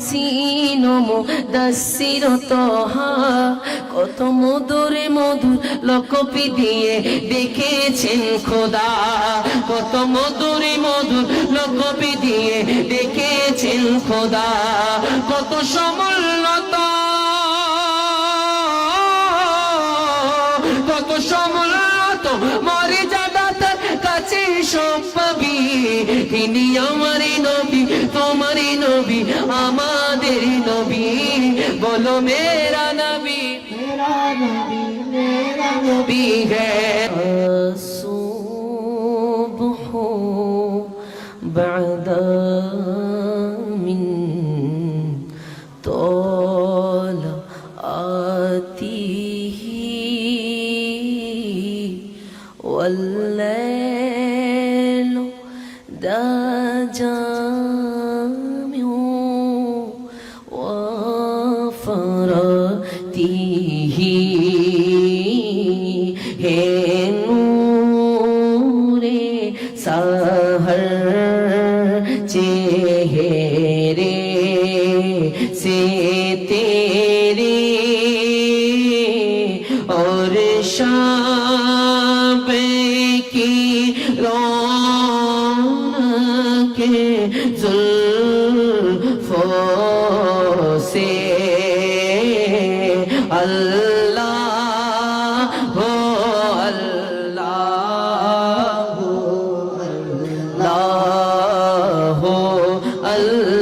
scene মুদাসসির Taha কত মধুরে মধুর লকপি দিয়ে ডেকেছেন খোদা কত মধুরে মধুর লকপি দিয়ে ডেকেছেন খোদা কত সমুন্নত কত সমুন্নত মর্যাদা তার কাছে সব পাবি তিনি আমারই নবী তোমারই নবী আমাদের নবী বলো মেরা নবী নবী হ্যায় সুবহ বাদা মিন طلعته والليل دجى وفرته है नूरे सहर चेहरे से तेरे और शाम की रौनक जुल्फों से अल्लाह हो अल्लाह हो अल्लाह हो अल्लाह